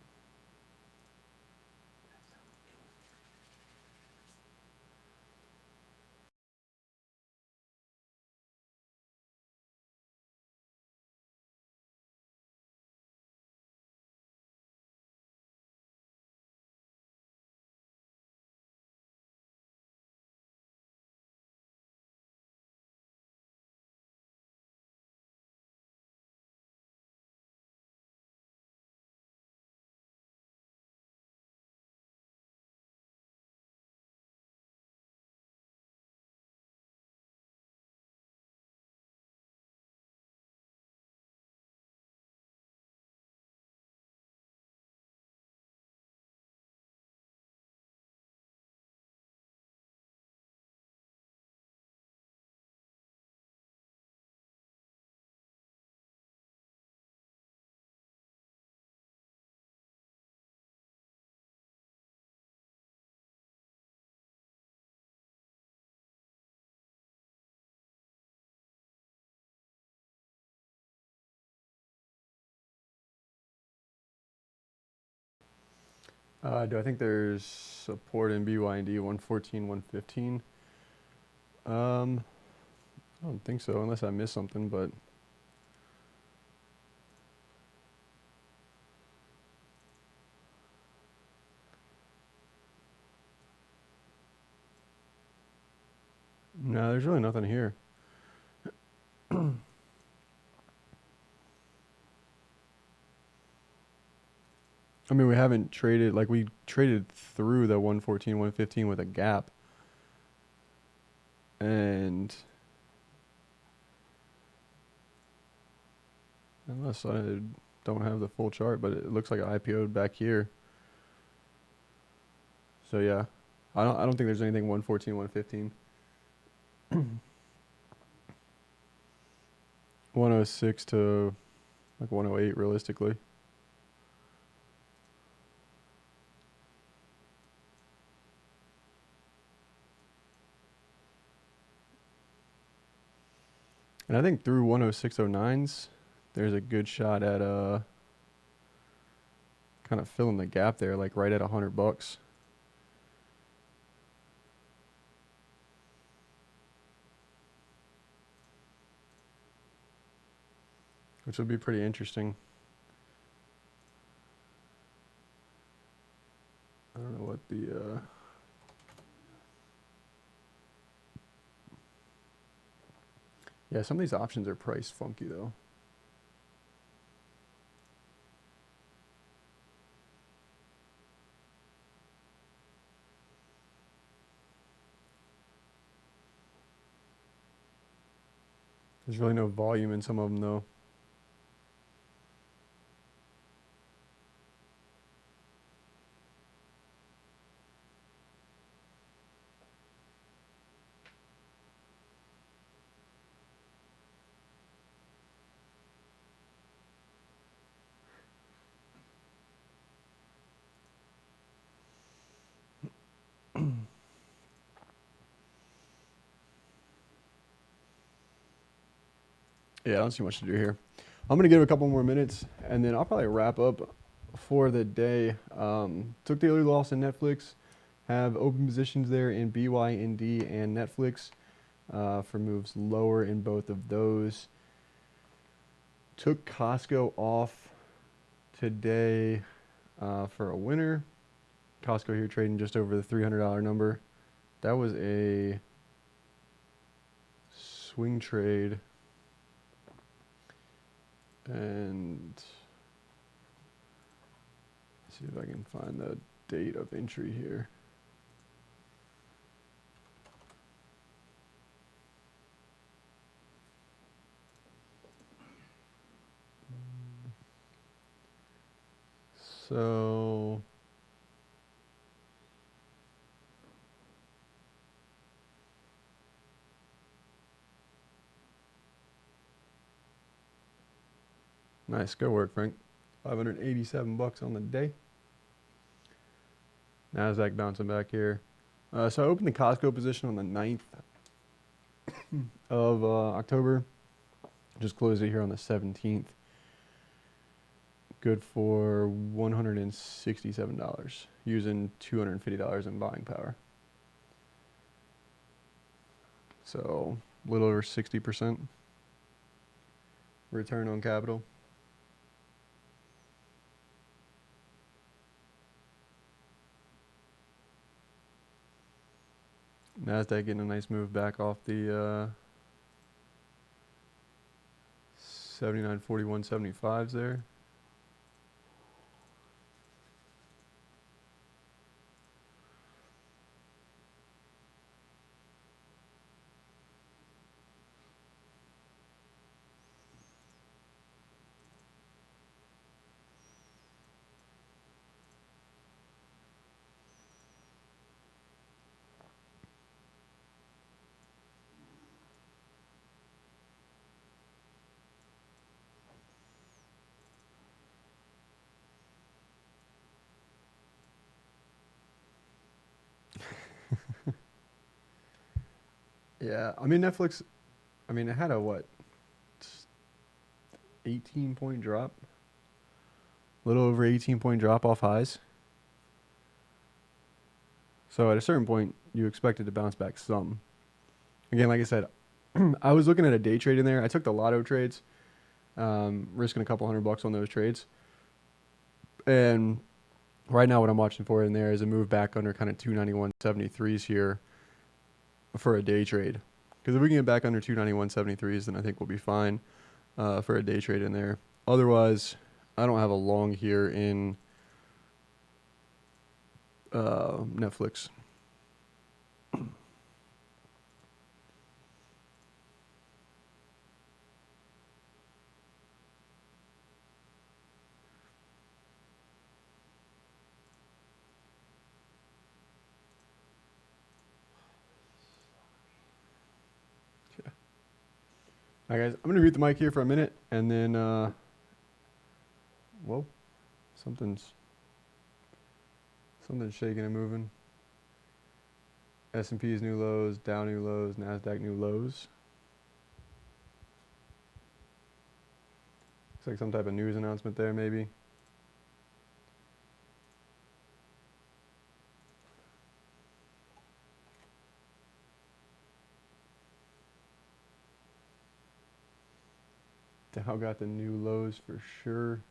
Do I think there's support in BYND 114, 115? I don't think so, unless I missed something, but no, there's really nothing here. I mean, we haven't traded, like we traded through the 114, 115 with a gap. And unless I don't have the full chart, but it looks like I IPO'd back here. So yeah, I don't think there's anything 114, 115. 106 to like 108 realistically. And I think through 106.09s, there's a good shot at kind of filling the gap there, like right at $100. Which would be pretty interesting. I don't know what the yeah, some of these options are priced funky though. There's really no volume in some of them though. Yeah, I don't see much to do here. I'm gonna give it a couple more minutes, and then I'll probably wrap up for the day. Took the early loss in Netflix. Have open positions there in BYND and Netflix for moves lower in both of those. Took Costco off today for a winner. Costco here trading just over the $300 number. That was a swing trade. And let's see if I can find the date of entry here. So nice, good work, Frank. 587 bucks on the day. Nasdaq bouncing back here. So I opened the Costco position on the 9th of October. Just closed it here on the 17th. Good for $167 using $250 in buying power. So a little over 60% return on capital. Nasdaq getting a nice move back off the 79.41.75s there. Yeah, I mean Netflix, I mean it had a what, 18-point drop? A little over 18-point drop off highs. So at a certain point, you expect it to bounce back some. Again, like I said, I was looking at a day trade in there. I took the lotto trades, risking a couple $100 on those trades. And right now what I'm watching for in there is a move back under kind of 291.73s here for a day trade. Because if we can get back under 291.73s, then I think we'll be fine for a day trade in there. Otherwise, I don't have a long here in Netflix. All right, guys, I'm gonna mute the mic here for a minute, and then, whoa, something's shaking and moving. S&P's new lows, Dow new lows, Nasdaq new lows. Looks like some type of news announcement there, maybe. Dow got the new lows for sure.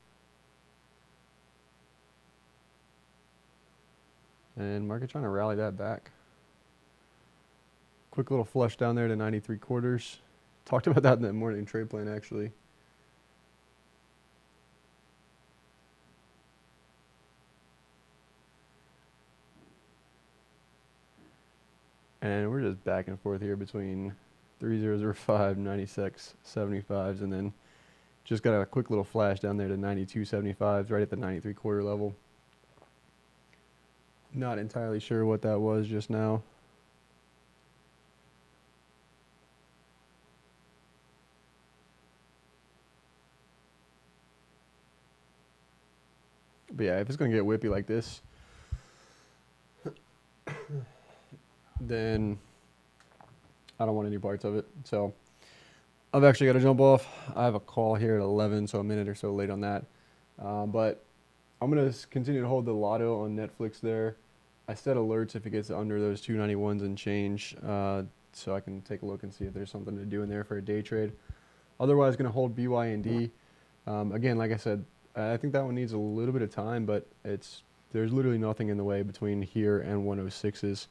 And market trying to rally that back. Quick little flush down there to 93/4. Talked about that in the morning trade plan, actually. And we're just back and forth here between 3005, 96, 75s, and then just got a quick little flash down there to 92.75s, right at the 93/4 level. Not entirely sure what that was just now. But yeah, if it's going to get whippy like this, then I don't want any parts of it. So I've actually got to jump off. I have a call here at 11, so a minute or so late on that. But I'm going to continue to hold the lotto on Netflix there. I set alerts if it gets under those 291s and change, so I can take a look and see if there's something to do in there for a day trade. Otherwise, going to hold BYND. Again, like I said, I think that one needs a little bit of time, but there's literally nothing in the way between here and 106s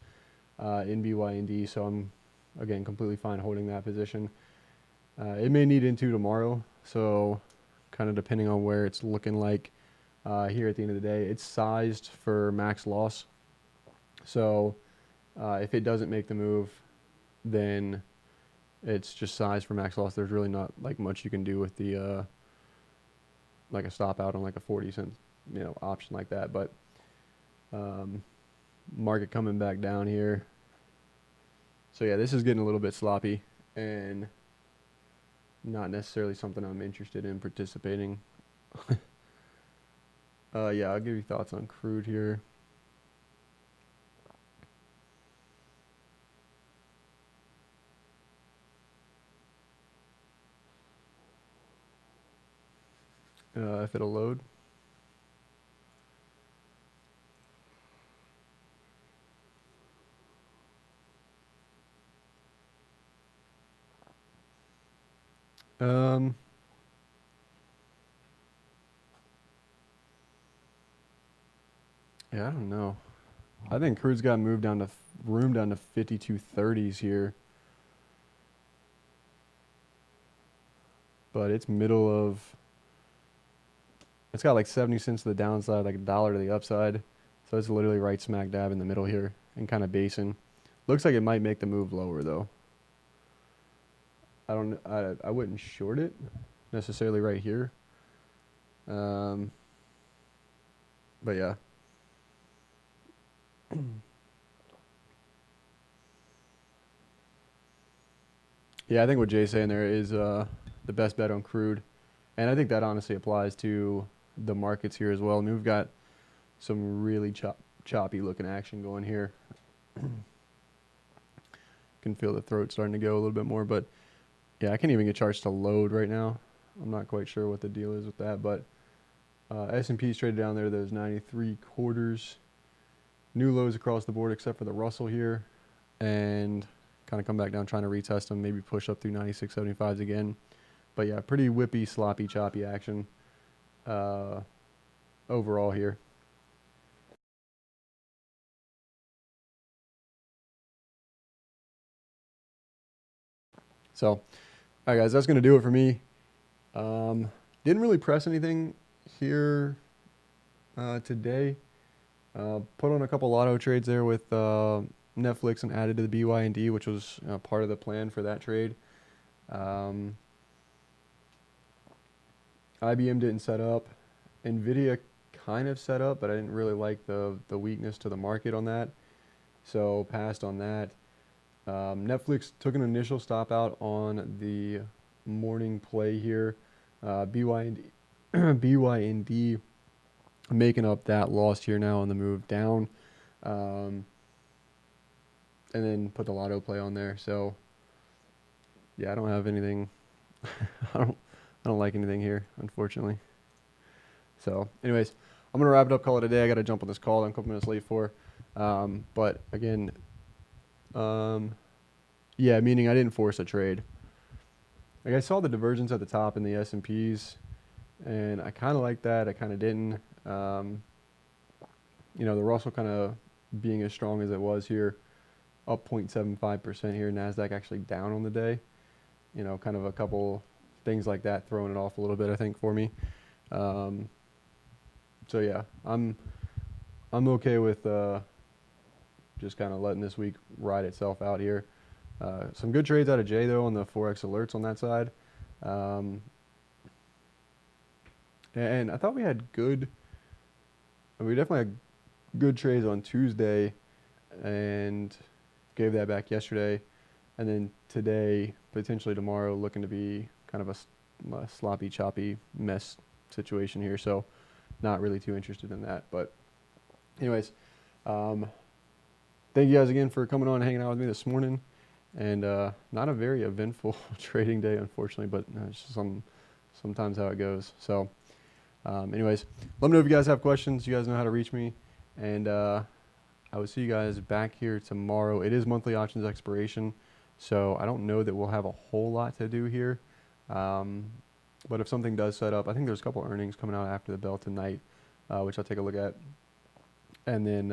in BYND, so I'm, again, completely fine holding that position. It may need into tomorrow, so kind of depending on where it's looking like here at the end of the day. It's sized for max loss, so if it doesn't make the move, then it's just sized for max loss. There's really not like much you can do with the like a stop out on like a 40-cent option like that. But market coming back down here. So yeah, this is getting a little bit sloppy and not necessarily something I'm interested in participating. Yeah, I'll give you thoughts on crude here. If it'll load. Yeah, I don't know. I think crude's got moved down to room down to 52.30s here. But it's middle of, it's got like 70 cents to the downside, like $1 to the upside. So it's literally right smack dab in the middle here and kind of basing. Looks like it might make the move lower though. I wouldn't short it necessarily right here. But yeah. Yeah, I think what Jay's saying there is the best bet on crude. And I think that honestly applies to the markets here as well. I mean, we've got some really choppy looking action going here. Can feel the throat starting to go a little bit more, but yeah, I can't even get charts to load right now. I'm not quite sure what the deal is with that, but S&P's traded down there to those 93/4. New lows across the board except for the Russell here, and kind of come back down trying to retest them, maybe push up through 96.75s again. But yeah, pretty whippy, sloppy, choppy action overall here. So, all right, guys, that's going to do it for me. Didn't really press anything here today. Put on a couple lotto trades there with Netflix and added to the BYND, which was part of the plan for that trade. IBM didn't set up. Nvidia kind of set up, but I didn't really like the weakness to the market on that, so passed on that. Netflix took an initial stop out on the morning play here. BYND, BYND making up that loss here now on the move down. And then put the lotto play on there. So yeah, I don't have anything. I don't like anything here, unfortunately. So anyways, I'm gonna wrap it up, call it a day. I gotta jump on this call I'm a couple minutes late for. But again, yeah, meaning I didn't force a trade. Like I saw the divergence at the top in the S&Ps, and I kind of like that. I kind of didn't. You know, the Russell kind of being as strong as it was here, up 0.75% here. Nasdaq actually down on the day. You know, kind of a couple things like that throwing it off a little bit, I think, for me. So yeah, I'm okay with just kind of letting this week ride itself out here. Some good trades out of Jay though on the Forex alerts on that side. And I thought we had good. We definitely had good trades on Tuesday, and gave that back yesterday, and then today, potentially tomorrow, looking to be kind of a sloppy, choppy mess situation here. So, not really too interested in that. But, anyways, thank you guys again for coming on and hanging out with me this morning. And not a very eventful trading day, unfortunately, but it's just sometimes how it goes. So, anyways, let me know if you guys have questions. You guys know how to reach me. And I will see you guys back here tomorrow. It is monthly options expiration, so I don't know that we'll have a whole lot to do here. But if something does set up, I think there's a couple earnings coming out after the bell tonight, which I'll take a look at. And then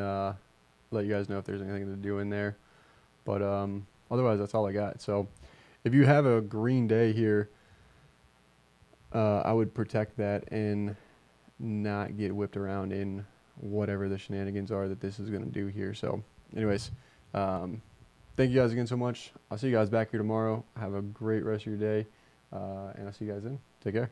let you guys know if there's anything to do in there. But otherwise, that's all I got. So if you have a green day here, I would protect that and not get whipped around in whatever the shenanigans are that this is going to do here. So anyways, thank you guys again so much. I'll see you guys back here tomorrow. Have a great rest of your day, and I'll see you guys then. Take care.